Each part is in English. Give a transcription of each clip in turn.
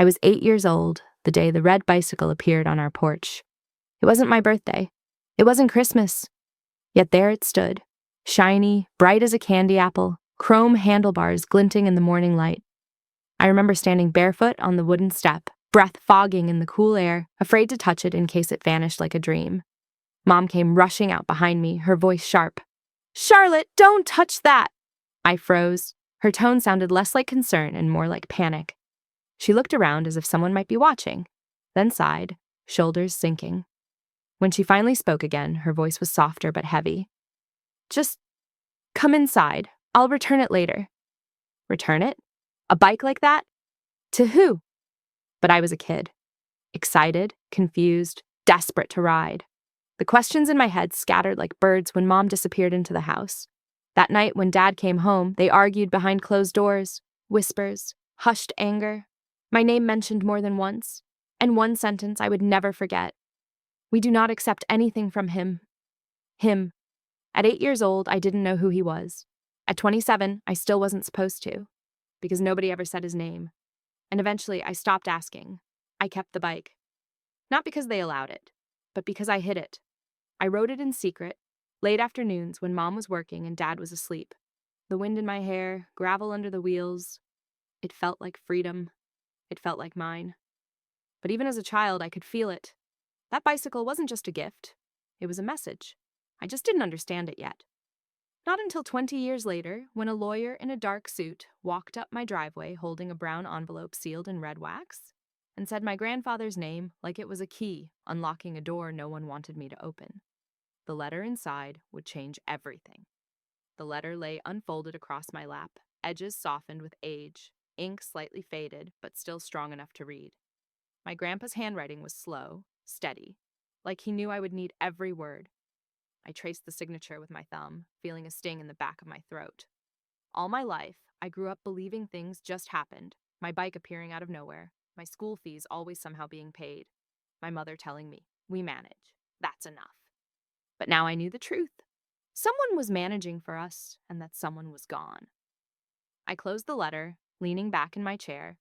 I was 8 years old the day the red bicycle appeared on our porch. It wasn't my birthday. It wasn't Christmas. Yet there it stood, shiny, bright as a candy apple, chrome handlebars glinting in the morning light. I remember standing barefoot on the wooden step, breath fogging in the cool air, afraid to touch it in case it vanished like a dream. Mom came rushing out behind me, her voice sharp. "Charlotte, don't touch that!" I froze. Her tone sounded less like concern and more like panic. She looked around as if someone might be watching, then sighed, shoulders sinking. When she finally spoke again, her voice was softer but heavy. "Just come inside. I'll return it later." Return it? A bike like that? To who? But I was a kid. Excited, confused, desperate to ride. The questions in my head scattered like birds when Mom disappeared into the house. That night when Dad came home, they argued behind closed doors, whispers, hushed anger. My name mentioned more than once, and one sentence I would never forget. "We do not accept anything from him." Him. At 8 years old, I didn't know who he was. At 27, I still wasn't supposed to, because nobody ever said his name. And eventually, I stopped asking. I kept the bike. Not because they allowed it, but because I hid it. I rode it in secret, late afternoons when Mom was working and Dad was asleep. The wind in my hair, gravel under the wheels. It felt like freedom. It felt like mine. But even as a child, I could feel it. That bicycle wasn't just a gift. It was a message. I just didn't understand it yet. Not until 20 years later, when a lawyer in a dark suit walked up my driveway holding a brown envelope sealed in red wax and said my grandfather's name like it was a key unlocking a door no one wanted me to open. The letter inside would change everything. The letter lay unfolded across my lap, edges softened with age, ink slightly faded but still strong enough to read. My grandpa's handwriting was slow, steady, like he knew I would need every word. I traced the signature with my thumb, feeling a sting in the back of my throat. All my life, I grew up believing things just happened, my bike appearing out of nowhere, my school fees always somehow being paid, my mother telling me, "We manage. That's enough." But now I knew the truth. Someone was managing for us, and that someone was gone. I closed the letter, leaning back in my chair.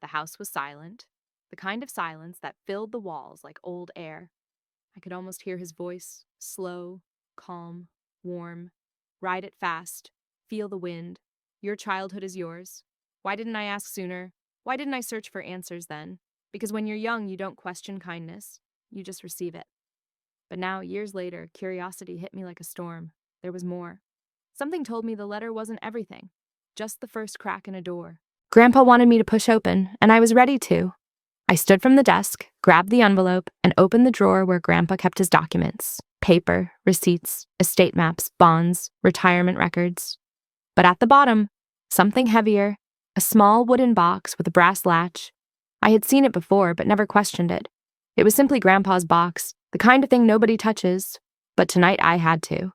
The house was silent, the kind of silence that filled the walls like old air. I could almost hear his voice, slow, calm, warm. "Ride it fast. Feel the wind. Your childhood is yours. Why didn't I ask sooner? Why didn't I search for answers then? Because when you're young, you don't question kindness. You just receive it." But now, years later, curiosity hit me like a storm. There was more. Something told me the letter wasn't everything, just the first crack in a door. Grandpa wanted me to push open, and I was ready to. I stood from the desk, grabbed the envelope, and opened the drawer where Grandpa kept his documents: paper, receipts, estate maps, bonds, retirement records. But at the bottom, something heavier, a small wooden box with a brass latch. I had seen it before, but never questioned it. It was simply Grandpa's box, the kind of thing nobody touches. But tonight I had to.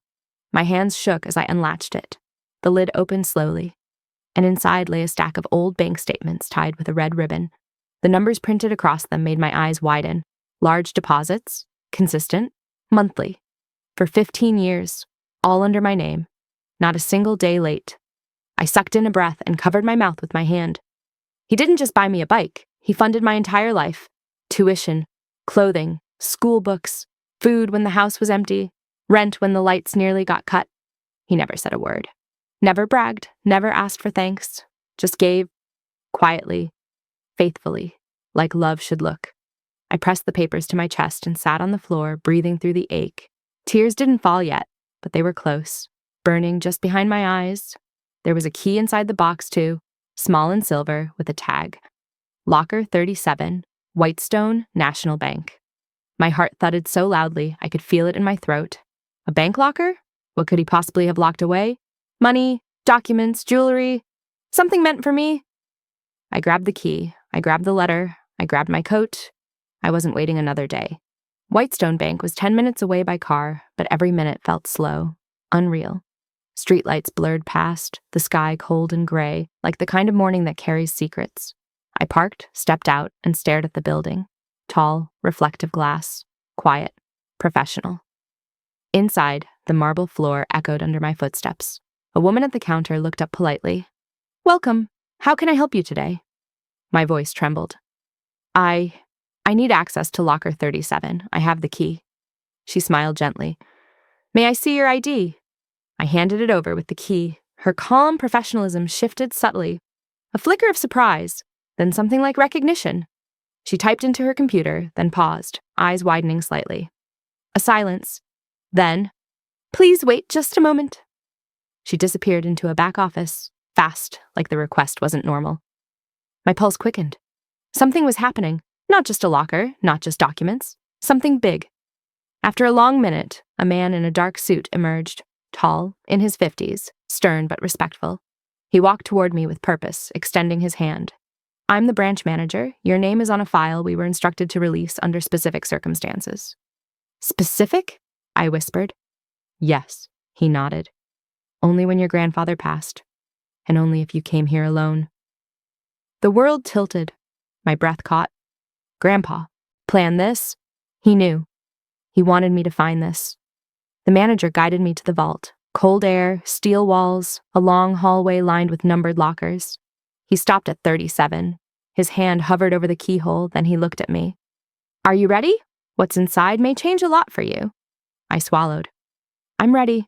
My hands shook as I unlatched it. The lid opened slowly, and inside lay a stack of old bank statements tied with a red ribbon. The numbers printed across them made my eyes widen. Large deposits, consistent, monthly. For 15 years, all under my name. Not a single day late. I sucked in a breath and covered my mouth with my hand. He didn't just buy me a bike. He funded my entire life. Tuition, clothing, school books, food when the house was empty, rent when the lights nearly got cut. He never said a word. Never bragged, never asked for thanks. Just gave, quietly, faithfully, like love should look. I pressed the papers to my chest and sat on the floor, breathing through the ache. Tears didn't fall yet, but they were close, burning just behind my eyes. There was a key inside the box, too, small and silver, with a tag. Locker 37, Whitestone National Bank. My heart thudded so loudly I could feel it in my throat. A bank locker? What could he possibly have locked away? Money, documents, jewelry, something meant for me? I grabbed the key, I grabbed the letter, I grabbed my coat. I wasn't waiting another day. Whitestone Bank was 10 minutes away by car, but every minute felt slow, unreal. Streetlights blurred past, the sky cold and gray, like the kind of morning that carries secrets. I parked, stepped out, and stared at the building. Tall, reflective glass, quiet, professional. Inside, the marble floor echoed under my footsteps. A woman at the counter looked up politely. "Welcome. How can I help you today?" My voice trembled. I need access to locker 37. I have the key. She smiled gently. May I see your ID? I handed it over with the key. Her calm professionalism shifted subtly. A flicker of surprise, then something like recognition. She typed into her computer, then paused, eyes widening slightly. A silence. Then, please wait just a moment. She disappeared into a back office, fast, like the request wasn't normal. My pulse quickened. Something was happening. Not just a locker, not just documents. Something big. After a long minute, a man in a dark suit emerged, tall, in his 50s, stern but respectful. He walked toward me with purpose, extending his hand. I'm the branch manager. Your name is on a file we were instructed to release under specific circumstances. Specific? I whispered. Yes, he nodded. Only when your grandfather passed, and only if you came here alone. The world tilted. My breath caught. Grandpa, plan this? He knew. He wanted me to find this. The manager guided me to the vault. Cold air, steel walls, a long hallway lined with numbered lockers. He stopped at 37. His hand hovered over the keyhole, then he looked at me. Are you ready? What's inside may change a lot for you. I swallowed. I'm ready.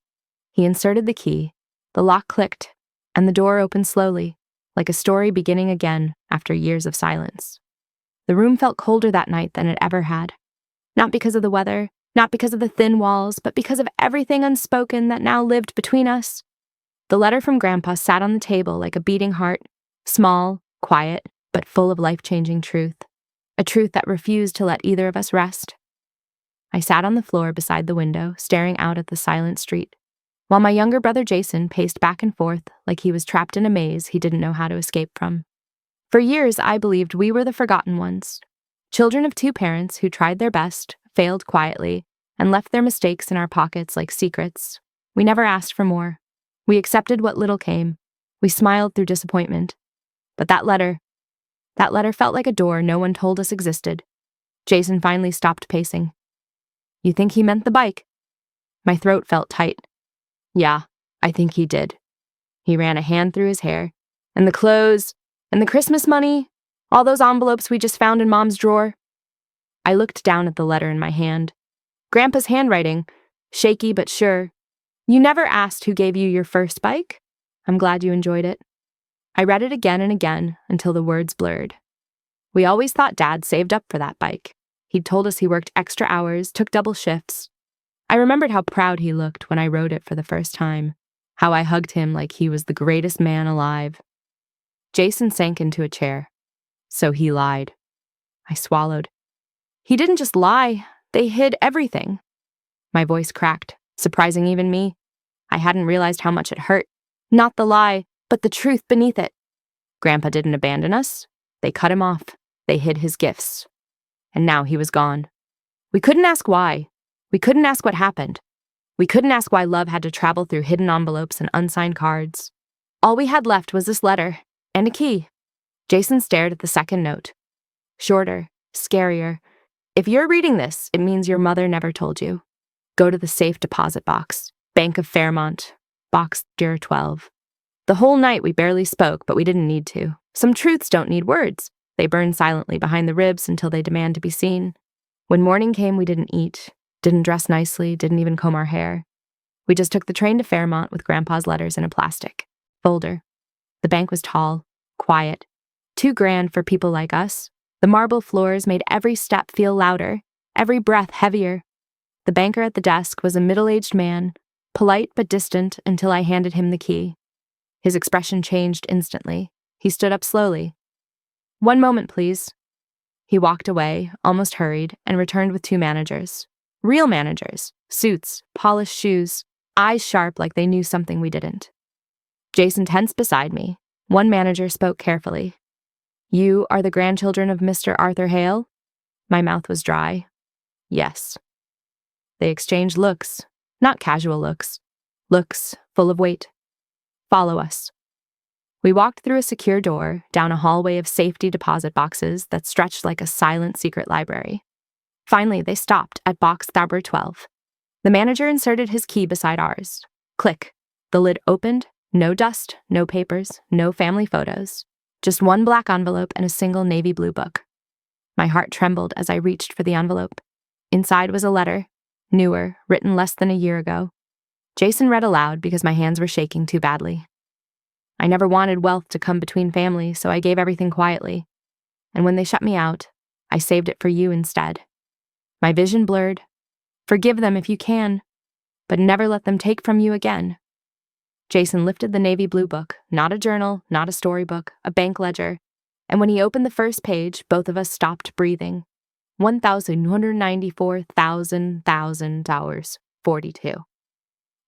He inserted the key. The lock clicked, and the door opened slowly, like a story beginning again after years of silence. The room felt colder that night than it ever had. Not because of the weather, not because of the thin walls, but because of everything unspoken that now lived between us. The letter from Grandpa sat on the table like a beating heart, small, quiet, but full of life-changing truth. A truth that refused to let either of us rest. I sat on the floor beside the window, staring out at the silent street, while my younger brother Jason paced back and forth like he was trapped in a maze he didn't know how to escape from. For years, I believed we were the forgotten ones. Children of two parents who tried their best, failed quietly, and left their mistakes in our pockets like secrets. We never asked for more. We accepted what little came. We smiled through disappointment. But that letter felt like a door no one told us existed. Jason finally stopped pacing. You think he meant the bike? My throat felt tight. Yeah, I think he did. He ran a hand through his hair. And the clothes, and the Christmas money, all those envelopes we just found in Mom's drawer. I looked down at the letter in my hand. Grandpa's handwriting, shaky but sure. You never asked who gave you your first bike? I'm glad you enjoyed it. I read it again and again until the words blurred. We always thought Dad saved up for that bike. He'd told us he worked extra hours, took double shifts. I remembered how proud he looked when I rode it for the first time, how I hugged him like he was the greatest man alive. Jason sank into a chair. So he lied. I swallowed. He didn't just lie, they hid everything. My voice cracked, surprising even me. I hadn't realized how much it hurt. Not the lie, but the truth beneath it. Grandpa didn't abandon us. They cut him off. They hid his gifts. And now he was gone. We couldn't ask why. We couldn't ask what happened. We couldn't ask why love had to travel through hidden envelopes and unsigned cards. All we had left was this letter and a key. Jason stared at the second note. Shorter, scarier. If you're reading this, it means your mother never told you. Go to the safe deposit box, Bank of Fairmont, box 012. The whole night we barely spoke, but we didn't need to. Some truths don't need words. They burn silently behind the ribs until they demand to be seen. When morning came, we didn't eat, didn't dress nicely, didn't even comb our hair. We just took the train to Fairmont with Grandpa's letters in a plastic folder. The bank was tall, quiet, too grand for people like us. The marble floors made every step feel louder, every breath heavier. The banker at the desk was a middle-aged man, polite but distant until I handed him the key. His expression changed instantly. He stood up slowly. One moment, please. He walked away, almost hurried, and returned with two managers. Real managers, suits, polished shoes, eyes sharp like they knew something we didn't. Jason tensed beside me. One manager spoke carefully. You are the grandchildren of Mr. Arthur Hale? My mouth was dry. Yes. They exchanged looks, not casual looks. Looks full of weight. Follow us. We walked through a secure door, down a hallway of safety deposit boxes that stretched like a silent secret library. Finally, they stopped at box 12. The manager inserted his key beside ours. Click. The lid opened. No dust, no papers, no family photos. Just one black envelope and a single navy blue book. My heart trembled as I reached for the envelope. Inside was a letter, newer, written less than a year ago. Jason read aloud because my hands were shaking too badly. I never wanted wealth to come between families, so I gave everything quietly. And when they shut me out, I saved it for you instead. My vision blurred. Forgive them if you can, but never let them take from you again. Jason lifted the navy blue book, not a journal, not a storybook, a bank ledger, and when he opened the first page, both of us stopped breathing. $1,194,000, 42.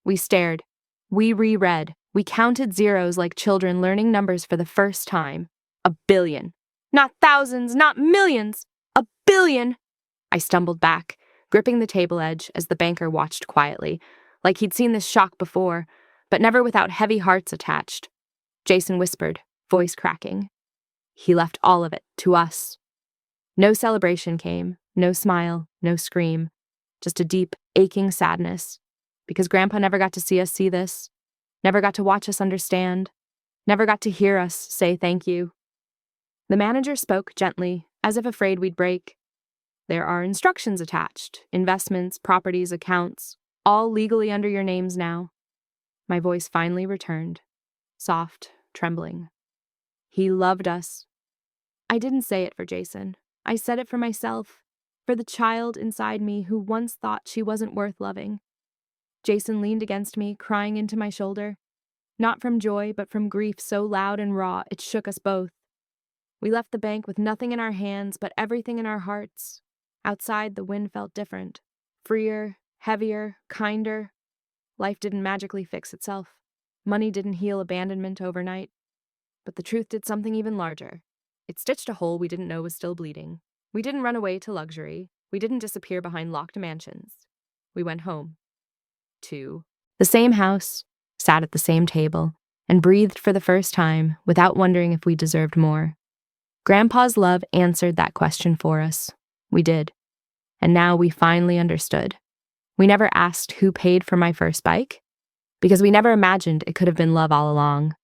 We stared. We reread. We counted zeros like children learning numbers for the first time. 1 billion. Not thousands, not millions. 1 billion. I stumbled back, gripping the table edge as the banker watched quietly, like he'd seen this shock before, but never without heavy hearts attached. Jason whispered, voice cracking. He left all of it to us. No celebration came, no smile, no scream, just a deep, aching sadness, because Grandpa never got to see us see this, never got to watch us understand, never got to hear us say thank you. The manager spoke gently, as if afraid we'd break. There are instructions attached, investments, properties, accounts, all legally under your names now. My voice finally returned, soft, trembling. He loved us. I didn't say it for Jason. I said it for myself, for the child inside me who once thought she wasn't worth loving. Jason leaned against me, crying into my shoulder, not from joy, but from grief so loud and raw it shook us both. We left the bank with nothing in our hands but everything in our hearts. Outside, the wind felt different, freer, heavier, kinder. Life didn't magically fix itself. Money didn't heal abandonment overnight. But the truth did something even larger. It stitched a hole we didn't know was still bleeding. We didn't run away to luxury. We didn't disappear behind locked mansions. We went home. To the same house, sat at the same table, and breathed for the first time without wondering if we deserved more. Grandpa's love answered that question for us. We did. And now we finally understood. We never asked who paid for my first bike, because we never imagined it could have been love all along.